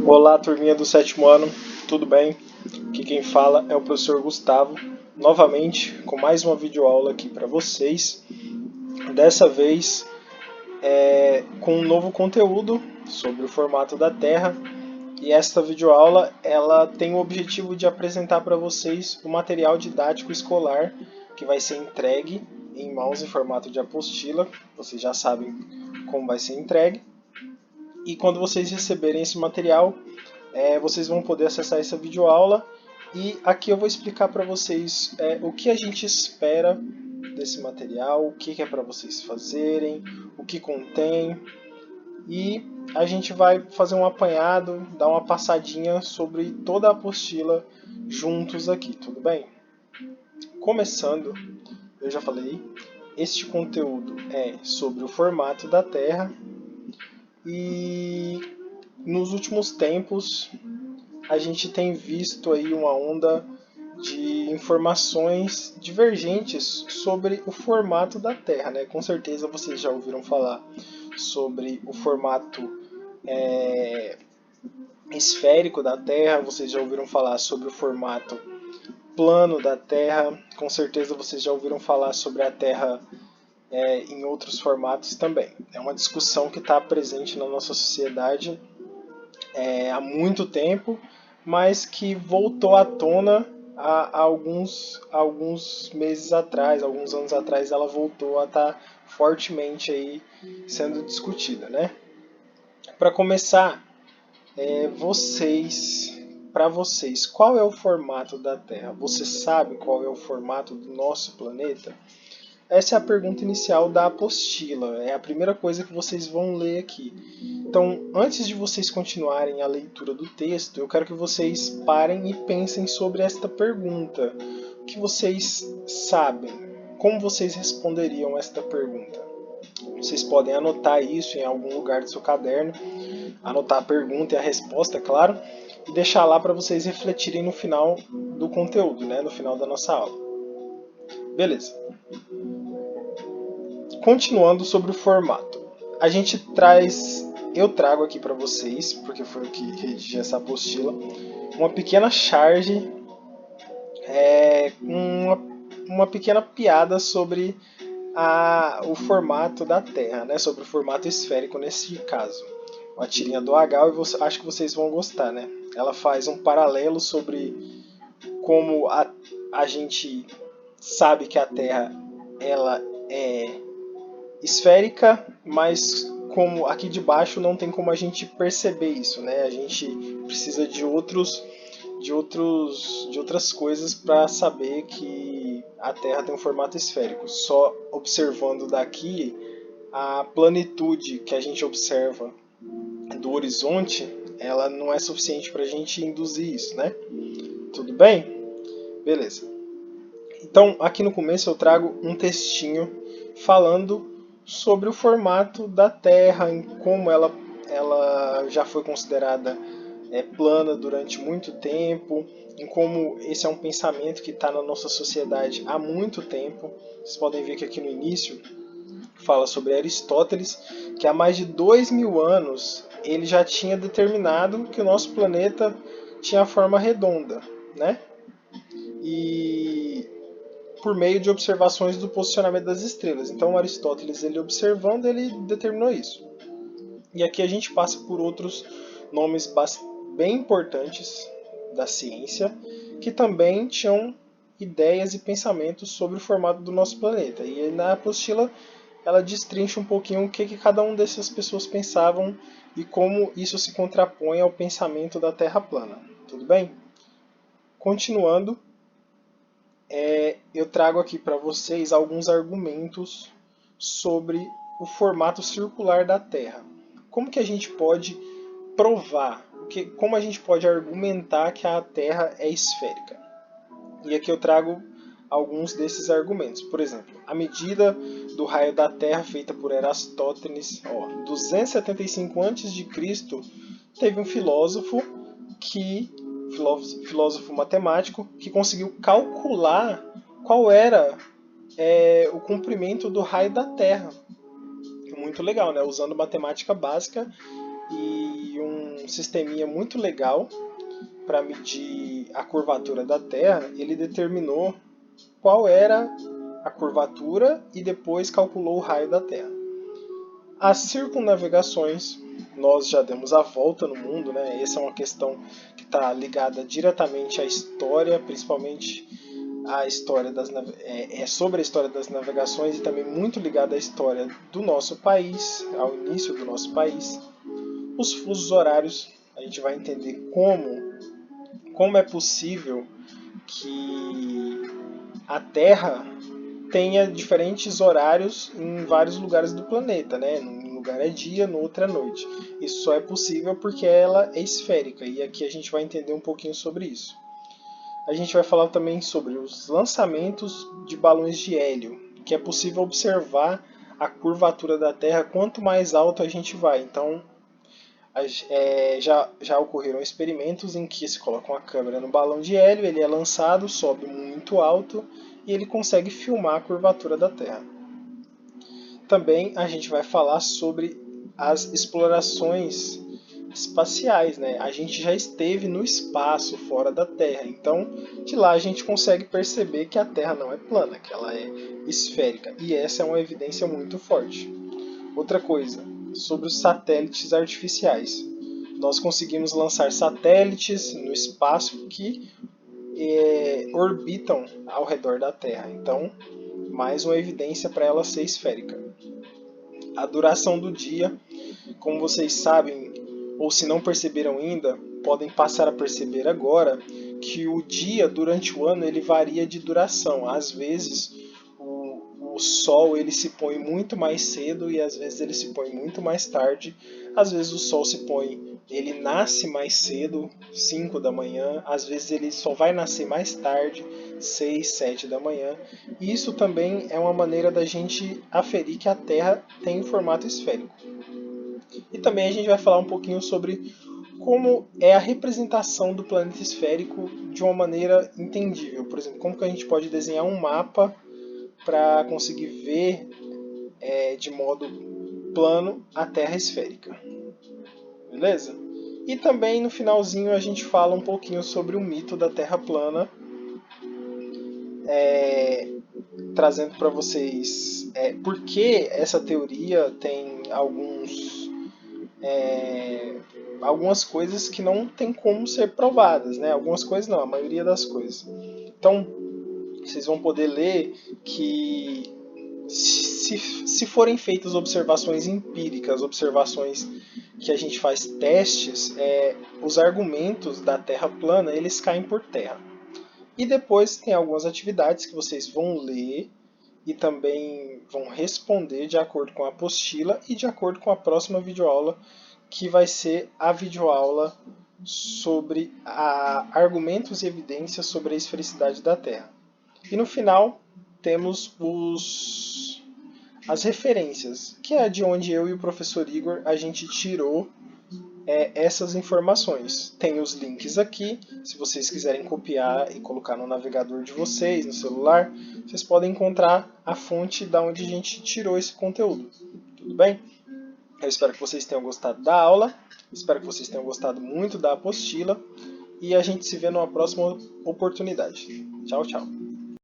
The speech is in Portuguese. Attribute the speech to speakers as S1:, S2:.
S1: Olá, turminha do sétimo ano, tudo bem? Aqui quem fala é o professor Gustavo, novamente com mais uma videoaula aqui para vocês. Dessa vez com um novo conteúdo sobre o formato da Terra. E esta videoaula ela tem o objetivo de apresentar para vocês o material didático escolar que vai ser entregue em mãos em formato de apostila. Vocês já sabem como vai ser entregue. E quando vocês receberem esse material, vocês vão poder acessar essa videoaula e aqui eu vou explicar para vocês o que a gente espera desse material, o que é para vocês fazerem, o que contém, e a gente vai fazer um apanhado, dar uma passadinha sobre toda a apostila juntos aqui, tudo bem? Começando, eu já falei, este conteúdo é sobre o formato da Terra e nos últimos tempos a gente tem visto aí uma onda de informações divergentes sobre o formato da Terra, né? Com certeza vocês já ouviram falar sobre o formato esférico da Terra, vocês já ouviram falar sobre o formato plano da Terra, com certeza vocês já ouviram falar sobre a Terra em outros formatos também. É uma discussão que está presente na nossa sociedade há muito tempo, mas que voltou à tona há alguns meses atrás, alguns anos atrás, ela voltou a estar fortemente aí sendo discutida, né? Para começar, para vocês, qual é o formato da Terra? Você sabe qual é o formato do nosso planeta? Essa é a pergunta inicial da apostila, é a primeira coisa que vocês vão ler aqui. Então, antes de vocês continuarem a leitura do texto, eu quero que vocês parem e pensem sobre esta pergunta. O que vocês sabem? Como vocês responderiam esta pergunta? Vocês podem anotar isso em algum lugar do seu caderno, anotar a pergunta e a resposta, é claro, e deixar lá para vocês refletirem no final do conteúdo, né? No final da nossa aula. Beleza. Continuando sobre o formato, eu trago aqui para vocês, porque foi o que redigi essa apostila, uma pequena charge, uma pequena piada sobre o formato da Terra, né? Sobre o formato esférico nesse caso. Uma tirinha do Agal e acho que vocês vão gostar, né? Ela faz um paralelo sobre como a gente sabe que a Terra ela é esférica, mas como aqui de baixo não tem como a gente perceber isso, né? A gente precisa de outras coisas para saber que a Terra tem um formato esférico. Só observando daqui a planitude que a gente observa do horizonte, ela não é suficiente para a gente induzir isso, né? Tudo bem? Beleza. Então, aqui no começo eu trago um textinho falando sobre o formato da Terra, em como ela já foi considerada plana durante muito tempo, em como esse é um pensamento que está na nossa sociedade há muito tempo. Vocês podem ver que aqui no início fala sobre Aristóteles, que há mais de 2000 anos ele já tinha determinado que o nosso planeta tinha a forma redonda, né? E por meio de observações do posicionamento das estrelas. Então Aristóteles, ele observando, ele determinou isso. E aqui a gente passa por outros nomes bem importantes da ciência, que também tinham ideias e pensamentos sobre o formato do nosso planeta. E na apostila ela destrincha um pouquinho o que cada uma dessas pessoas pensavam e como isso se contrapõe ao pensamento da Terra plana. Tudo bem? Continuando, eu trago aqui para vocês alguns argumentos sobre o formato circular da Terra. Como que a gente pode provar, como a gente pode argumentar que a Terra é esférica? E aqui eu trago alguns desses argumentos. Por exemplo, a medida do raio da Terra feita por Aristóteles, 275 a.C., teve um filósofo matemático que conseguiu calcular qual era o comprimento do raio da Terra. Muito legal, né? Usando matemática básica, e um sisteminha muito legal para medir a curvatura da Terra. Ele determinou qual era a curvatura e depois calculou o raio da Terra. As circunnavegações, nós já demos a volta no mundo, né? Essa é uma questão que está ligada diretamente à história, principalmente a história sobre a história das navegações e também muito ligada à história do nosso país, ao início do nosso país. Os fusos horários, a gente vai entender como é possível que a Terra tenha diferentes horários em vários lugares do planeta, né? Num lugar é dia, no outro é noite. Isso só é possível porque ela é esférica, e aqui a gente vai entender um pouquinho sobre isso. A gente vai falar também sobre os lançamentos de balões de hélio, que é possível observar a curvatura da Terra quanto mais alto a gente vai. Então, já ocorreram experimentos em que se coloca uma câmera no balão de hélio, ele é lançado, sobe muito alto e ele consegue filmar a curvatura da Terra. Também a gente vai falar sobre as explorações espaciais, né? A gente já esteve no espaço fora da Terra, então de lá a gente consegue perceber que a Terra não é plana, que ela é esférica, e essa é uma evidência muito forte. Outra coisa, sobre os satélites artificiais. Nós conseguimos lançar satélites no espaço que orbitam ao redor da Terra, então mais uma evidência para ela ser esférica. A duração do dia, como vocês sabem, ou se não perceberam ainda, podem passar a perceber agora que o dia durante o ano ele varia de duração. Às vezes o sol ele se põe muito mais cedo e às vezes ele se põe muito mais tarde. Às vezes o sol ele nasce mais cedo, 5 da manhã, às vezes ele só vai nascer mais tarde, 6, 7 da manhã. E isso também é uma maneira da gente aferir que a Terra tem um formato esférico. E também a gente vai falar um pouquinho sobre como é a representação do planeta esférico de uma maneira entendível. Por exemplo, como que a gente pode desenhar um mapa para conseguir ver de modo plano a Terra esférica. Beleza? E também no finalzinho a gente fala um pouquinho sobre o mito da Terra plana, trazendo para vocês por que essa teoria tem algumas coisas que não tem como ser provadas, né? Algumas coisas não, a maioria das coisas. Então, vocês vão poder ler que se forem feitas observações empíricas, observações que a gente faz testes, os argumentos da Terra plana eles caem por terra. E depois tem algumas atividades que vocês vão ler e também vão responder de acordo com a apostila e de acordo com a próxima videoaula, que vai ser a videoaula sobre argumentos e evidências sobre a esfericidade da Terra. E no final temos as referências, que é de onde eu e o professor Igor a gente tirou essas informações. Tem os links aqui, se vocês quiserem copiar e colocar no navegador de vocês, no celular, vocês podem encontrar a fonte da onde a gente tirou esse conteúdo. Tudo bem? Eu espero que vocês tenham gostado da aula, espero que vocês tenham gostado muito da apostila e a gente se vê numa próxima oportunidade. Tchau, tchau.